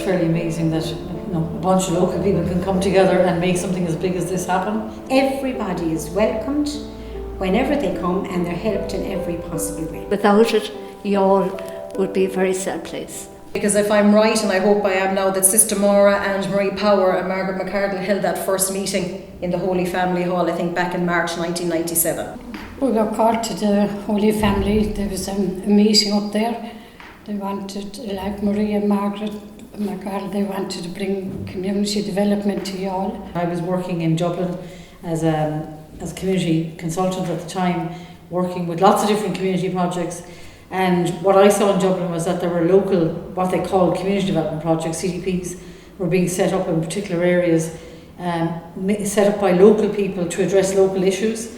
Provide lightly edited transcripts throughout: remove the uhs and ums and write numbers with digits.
fairly amazing that a bunch of local people can come together and make something as big as this happen. Everybody is welcomed whenever they come, and they're helped in every possible way. Without it, Youghal would be a very sad place. Because if I'm right, and I hope I am now, that Sister Maura and Marie Power and Margaret McCardle held that first meeting in the Holy Family Hall, I think back in March 1997. We were called to the Holy Family. There was a meeting up there. They wanted, like Marie and Margaret McCardle, they wanted to bring community development to Youghal. I was working in Dublin as a community consultant at the time, working with lots of different community projects. And what I saw in Dublin was that there were local, what they called community development projects, CDPs, were being set up in particular areas, set up by local people to address local issues.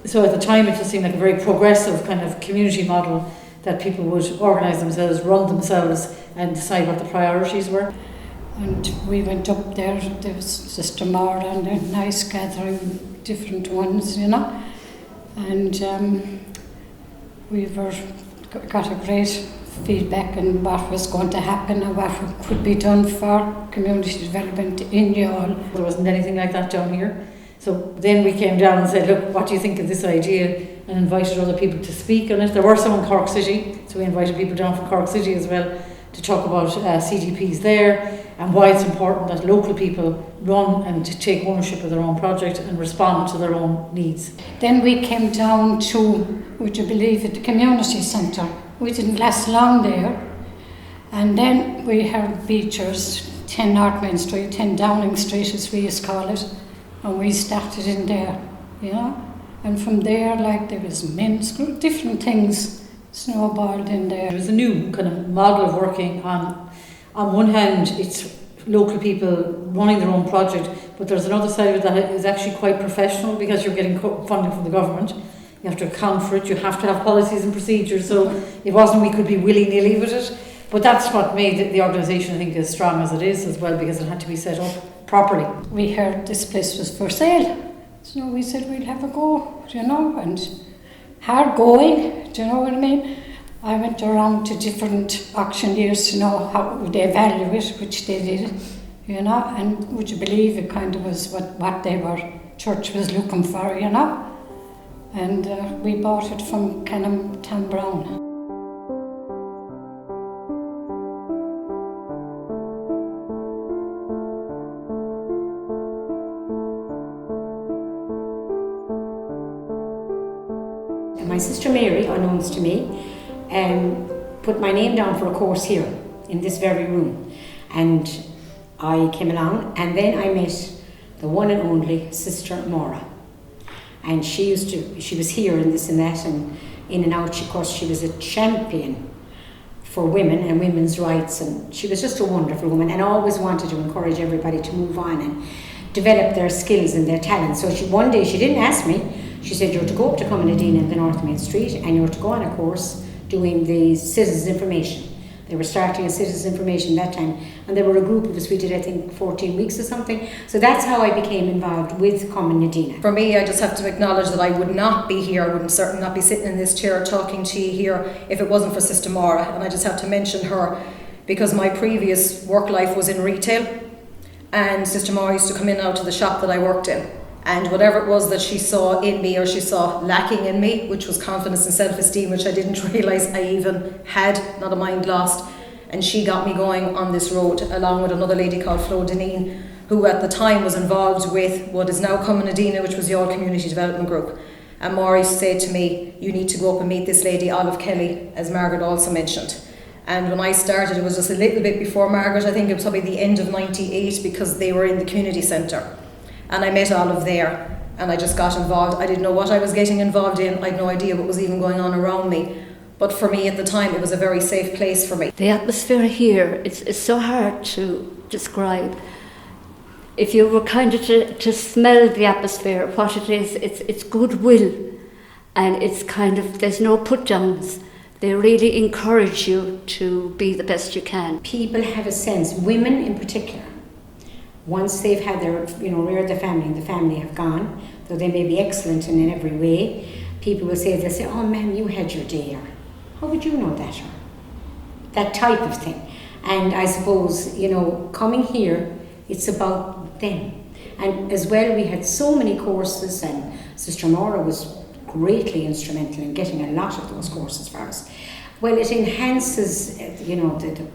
So at the time it just seemed like a very progressive kind of community model, that people would organise themselves, run themselves and decide what the priorities were. And we went up there was Sister Maura and a nice gathering, different ones, and we got a great feedback on what was going to happen and what could be done for community development in Youghal. There wasn't anything like that down here. So then we came down and said, look, what do you think of this idea? And invited other people to speak on it. There were some in Cork City, so we invited people down from Cork City as well to talk about CDPs there and why it's important that local people run and to take ownership of their own project and respond to their own needs. Then we came down to, would you believe it, the community centre. We didn't last long there. And then we had Beechers, 10 North Main Street, 10 Downing Street as we used to call it. And we started in there, And from there, there was men's group, different things snowballed in there. It was a new kind of model of working on one hand, it's local people running their own project, but there's another side of it that is actually quite professional, because you're getting funding from the government. You have to account for it, you have to have policies and procedures, so it wasn't we could be willy-nilly with it. But that's what made the organisation, I think, as strong as it is as well, because it had to be set up properly. We heard this place was for sale, so we said we'll have a go, and hard going, do you know what I mean? I went around to different auctioneers to know how they value it, which they did, and would you believe it kind of was what church was looking for, and we bought it from Tom Brown. My sister Mary, unknowns to me, put my name down for a course here in this very room, and I came along, and then I met the one and only Sister Maura, and she was here and this and that and in and out. Of course, she was a champion for women and women's rights, and she was just a wonderful woman, and always wanted to encourage everybody to move on and develop their skills and their talents. So one day she didn't ask me. She said, you're to go up to Cumann in the North Main Street, and you're to go on a course doing the citizens information. They were starting a citizens information that time, and there were a group of us. We did, I think, 14 weeks or something. So that's how I became involved with Cumann. For me, I just have to acknowledge that I would not be here, I would certainly not be sitting in this chair talking to you here if it wasn't for Sister Maura. And I just have to mention her because my previous work life was in retail, and Sister Maura used to come in and out to the shop that I worked in. And whatever it was that she saw in me, or she saw lacking in me, which was confidence and self-esteem, which I didn't realise I even had, not a mind lost, and she got me going on this road, along with another lady called Flo Deneen, who at the time was involved with what is now Cumann, which was the All Community Development Group. And Maurice said to me, you need to go up and meet this lady, Olive Kelly, as Margaret also mentioned. And when I started, it was just a little bit before Margaret. I think it was probably the end of '98, because they were in the community centre. And I met Olive there, and I just got involved. I didn't know what I was getting involved in. I had no idea what was even going on around me. But for me at the time, it was a very safe place for me. The atmosphere here, it's so hard to describe. If you were kind of to smell the atmosphere, what it is, it's goodwill. And it's kind of, there's no put-downs. They really encourage you to be the best you can. People have a sense, women in particular, once they've had their, reared their family and the family have gone, though they may be excellent in every way, people will say, they'll say, oh ma'am, you had your day, or how would you know that? that type of thing. And I suppose, you know, coming here, it's about them. And as well, we had so many courses, and Sister Maura was greatly instrumental in getting a lot of those courses for us. Well, it enhances, you know, the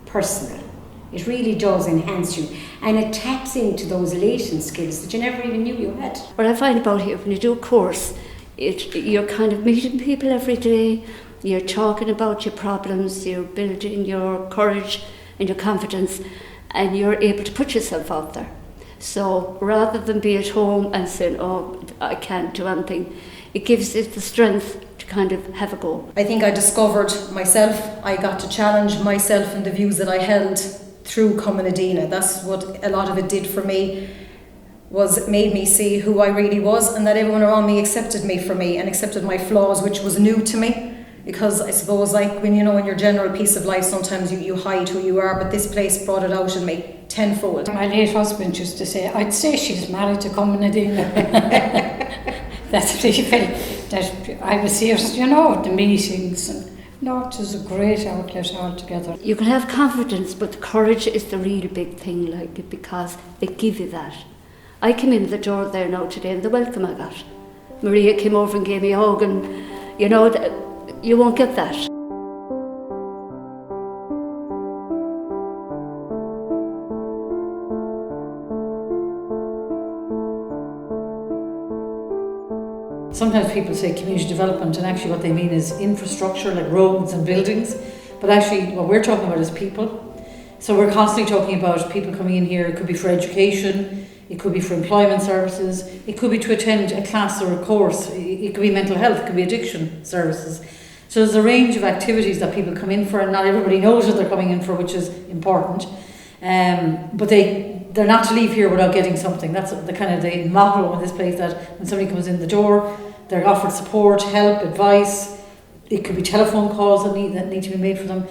personal. It really does enhance you, and it taps into those latent skills that you never even knew you had. What I find about here, when you do a course, you're kind of meeting people every day, you're talking about your problems, you're building your courage and your confidence, and you're able to put yourself out there. So rather than be at home and saying, oh, I can't do anything, it gives it the strength to kind of have a go. I think I discovered myself. I got to challenge myself and the views that I held through Cumann. That's what a lot of it did for me, was it made me see who I really was, and that everyone around me accepted me for me and accepted my flaws, which was new to me. Because I suppose, like, when you know, in your general piece of life, sometimes you hide who you are, but this place brought it out in me tenfold. My late husband used to say, I'd say she's married to Cumann. That's what he felt, that I was here, you know, at the meetings, and no, it was a great outlet altogether. You can have confidence, but the courage is the real big thing, like, because they give you that. I came in the door there now today, and the welcome I got. Maria came over and gave me a hug, and, you know, you won't get that. Sometimes people say community development, and actually what they mean is infrastructure, like roads and buildings. But actually what we're talking about is people. So we're constantly talking about people coming in here. It could be for education, it could be for employment services, it could be to attend a class or a course, it could be mental health, it could be addiction services. So there's a range of activities that people come in for, and not everybody knows what they're coming in for, which is important. But they're not to leave here without getting something. That's the kind of the motto of this place, that when somebody comes in the door, they're offered support, help, advice. It could be telephone calls that need to be made for them.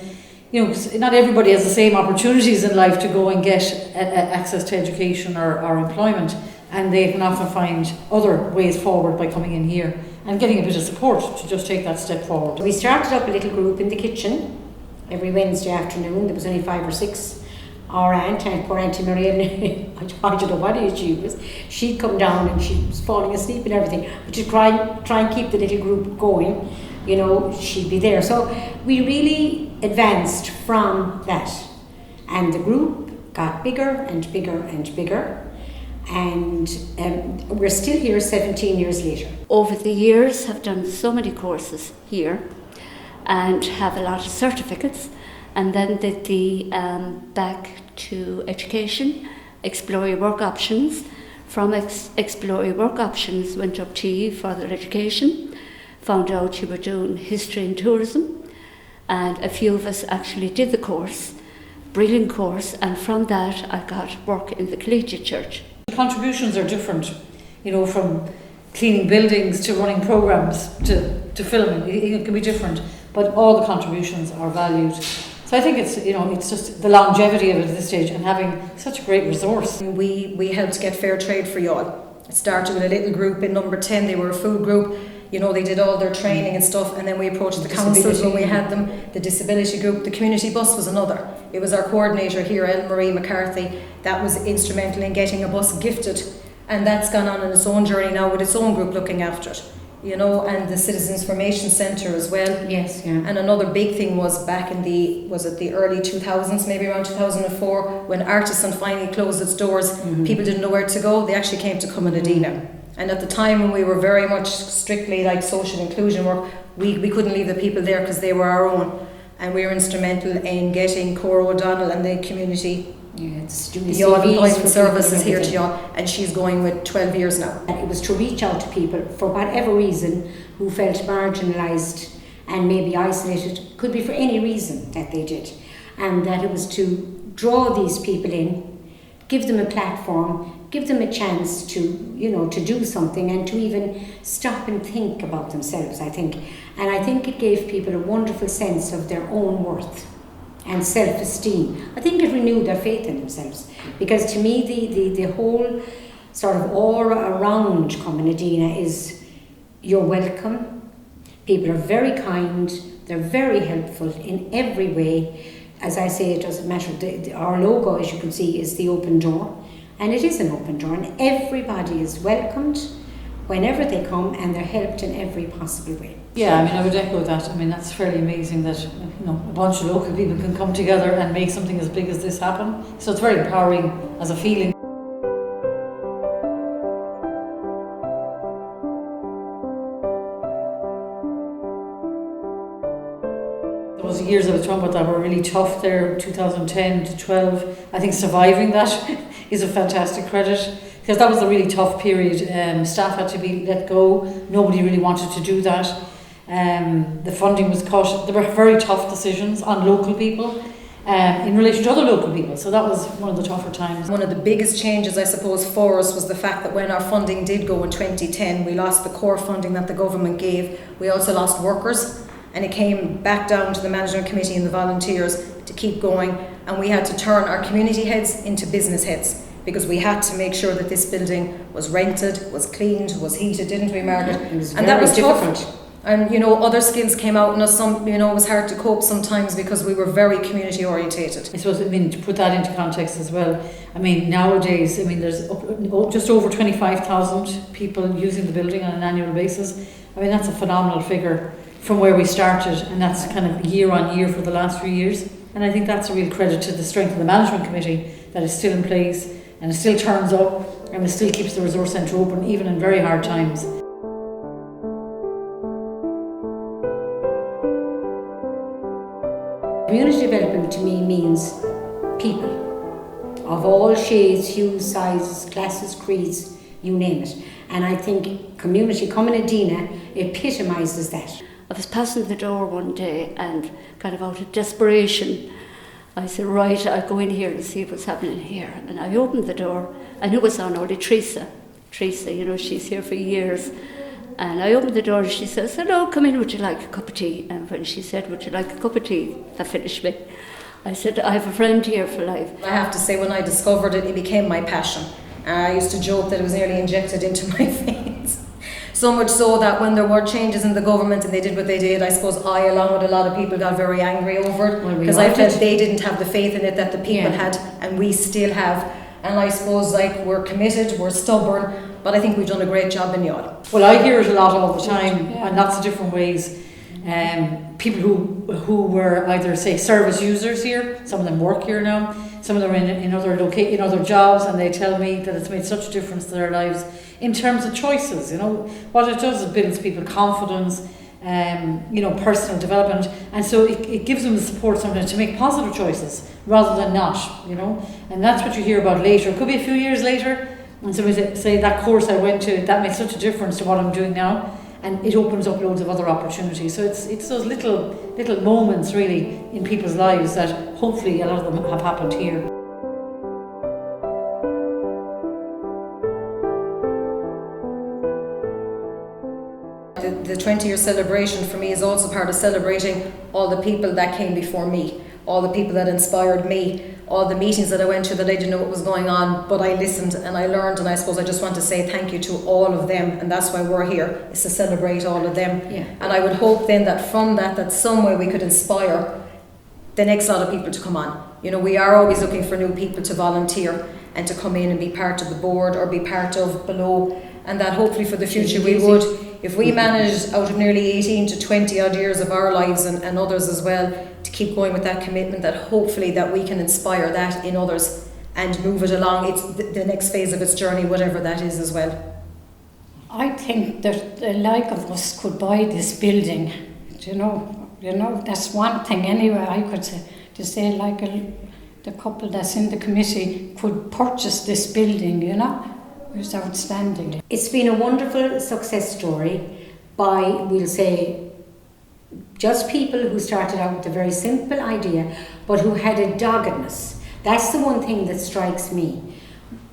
You know, 'cause not everybody has the same opportunities in life to go and get access to education or employment, and they can often find other ways forward by coming in here and getting a bit of support to just take that step forward. We started up a little group in the kitchen every Wednesday afternoon. There was only 5 or 6. Our aunt, and poor Auntie Marianne, I don't know what age she was, she'd come down and she was falling asleep and everything. But to try and keep the little group going, you know, she'd be there. So we really advanced from that. And the group got bigger and bigger and bigger. And we're still here 17 years later. Over the years, I've done so many courses here and have a lot of certificates, and then did the back to education, explore your work options. From explore your work options, went up to further education, found out you were doing history and tourism, and a few of us actually did the course, brilliant course, and from that I got work in the collegiate church. The contributions are different, you know, from cleaning buildings to running programs to filming. It can be different, but all the contributions are valued. So I think it's, you know, it's just the longevity of it at this stage and having such a great resource. We helped get fair trade for Youghal. It started with a little group in number 10. They were a food group. You know, they did all their training and stuff, and then we approached the councils when we had them. The disability group, the community bus was another. It was our coordinator here, Marie McCarthy, that was instrumental in getting a bus gifted, and that's gone on in its own journey now with its own group looking after it. You know, and the Citizens Information Centre as well. Yes, yeah. And another big thing was back in the early 2000s, maybe around 2004, when Artisan finally closed its doors. People didn't know where to go. They actually came to Cumann. And at the time when we were very much strictly like social inclusion work, we couldn't leave the people there because they were our own. And we were instrumental in getting Cora O'Donnell and the community, the Youghal Employment Services here to Youghal, and she's going with 12 years now. And it was to reach out to people for whatever reason who felt marginalised and maybe isolated, could be for any reason that they did, and that it was to draw these people in, give them a platform, give them a chance to, you know, to do something and to even stop and think about themselves, I think. And I think it gave people a wonderful sense of their own worth and self-esteem. I think it renewed their faith in themselves, because to me the whole sort of aura around Cumann is you're welcome, People are very kind, they're very helpful in every way. As I say, it doesn't matter. Our logo, as you can see, is the open door. And it is an open door, and everybody is welcomed whenever they come, and they're helped in every possible way. Yeah, I mean, I would echo that. I mean, that's fairly amazing that, you know, a bunch of local people can come together and make something as big as this happen. So it's very empowering as a feeling. There was years I was talking about that were really tough there, 2010 to 12. I think surviving that is a fantastic credit, because that was a really tough period. Staff had to be let go. Nobody really wanted to do that. The funding was cut. There were very tough decisions on local people in relation to other local people. So that was one of the tougher times. One of the biggest changes, I suppose, for us was the fact that when our funding did go in 2010, we lost the core funding that the government gave. We also lost workers, and it came back down to the management committee and the volunteers to keep going. And we had to turn our community heads into business heads, because we had to make sure that this building was rented, was cleaned, was heated, didn't we, Margaret? And that was difficult. tough. And, you know, other skills came out in us. Some, you know, it was hard to cope sometimes because we were very community orientated. I suppose, I mean, to put that into context as well, I mean, nowadays, I mean, there's just over 25,000 people using the building on an annual basis. I mean, that's a phenomenal figure from where we started, and that's kind of year on year for the last few years. And I think that's a real credit to the strength of the management committee that is still in place, and it still turns up, and it still keeps the resource centre open even in very hard times. Community development to me means people of all shades, hues, sizes, classes, creeds, you name it. And I think community Cumann Adina epitomises that. I was passing the door one day and kind of out of desperation, I said, right, I'll go in here and see what's happening here. And I opened the door, and it was on only Teresa. Teresa, you know, she's here for years. And I opened the door and she says, hello, come in, would you like a cup of tea? And when she said, would you like a cup of tea? That finished me. I said, I have a friend here for life. I have to say, when I discovered it, it became my passion. I used to joke that it was nearly injected into my veins. So much so that when there were changes in the government and they did what they did, I suppose I, along with a lot of people, got very angry over it. Because I felt they didn't have the faith in it that the people had, and we still have. And I suppose, like, we're committed, we're stubborn, but I think we've done a great job in Youghal. Well, I hear it a lot all the time, in lots of different ways. People who were either, say, service users here, some of them work here now, some of them are in other jobs, and they tell me that it's made such a difference to their lives in terms of choices. You know, what it does is builds people confidence, you know, personal development, and so it gives them the support sometimes to make positive choices rather than not, you know, and that's what you hear about later. It could be a few years later, and somebody say that course I went to, that makes such a difference to what I'm doing now, and it opens up loads of other opportunities. So it's those little moments really in people's lives that hopefully a lot of them have happened here. The 20-year celebration for me is also part of celebrating all the people that came before me, all the people that inspired me, all the meetings that I went to that I didn't know what was going on, but I listened and I learned, and I suppose I just want to say thank you to all of them, and that's why we're here, is to celebrate all of them. Yeah. And I would hope then that from that some way we could inspire the next lot of people to come on. You know, we are always looking for new people to volunteer and to come in and be part of the board or be part of below, and that hopefully for the future we would, if we manage out of nearly 18 to 20 odd years of our lives and others as well, to keep going with that commitment, that hopefully that we can inspire that in others and move it along it's the next phase of its journey, whatever that is as well. I think that the like of us could buy this building, you know, that's one thing anyway. I could say, to say like the couple that's in the committee could purchase this building, you know. It's outstanding. It's been a wonderful success story by, we'll say, just people who started out with a very simple idea, but who had a doggedness. That's the one thing that strikes me.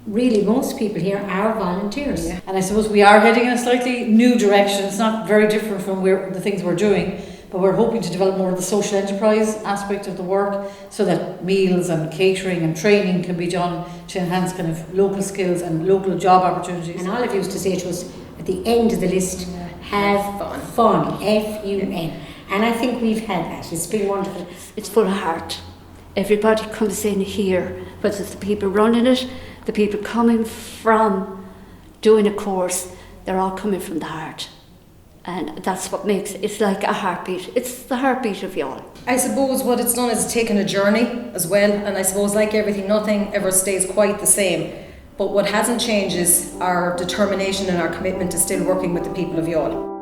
Really, most people here are volunteers. Yeah. And I suppose we are heading in a slightly new direction. It's not very different from the things we're doing, but we're hoping to develop more of the social enterprise aspect of the work, so that meals and catering and training can be done to enhance kind of local skills and local job opportunities. And Olive used to say to us at the end of the list, have Fun. fun, F-U-N. And I think we've had that. It's been wonderful. It's full of heart. Everybody comes in here, whether it's the people running it, the people coming from doing a course, they're all coming from the heart. And that's what makes it's like a heartbeat. It's the heartbeat of Youghal. I suppose what it's done is taken a journey as well, and I suppose like everything, nothing ever stays quite the same. But what hasn't changed is our determination and our commitment to still working with the people of Youghal.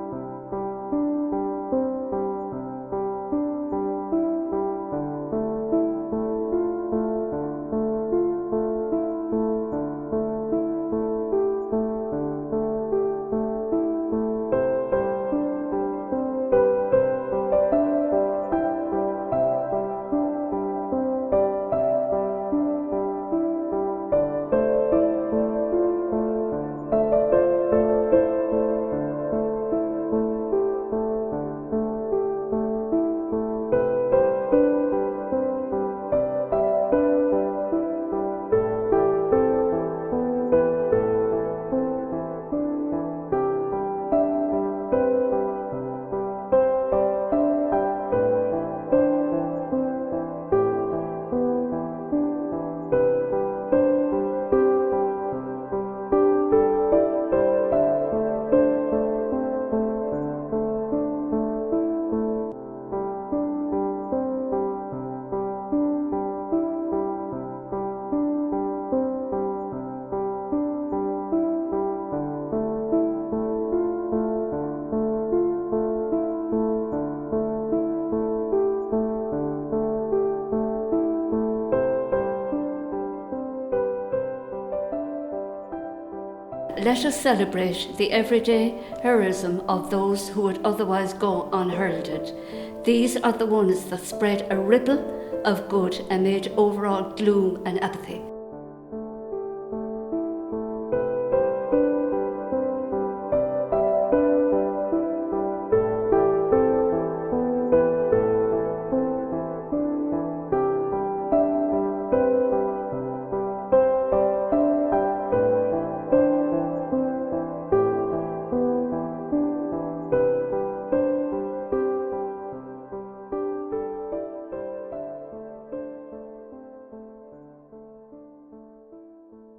Let us celebrate the everyday heroism of those who would otherwise go unheralded. These are the ones that spread a ripple of good amid overall gloom and apathy.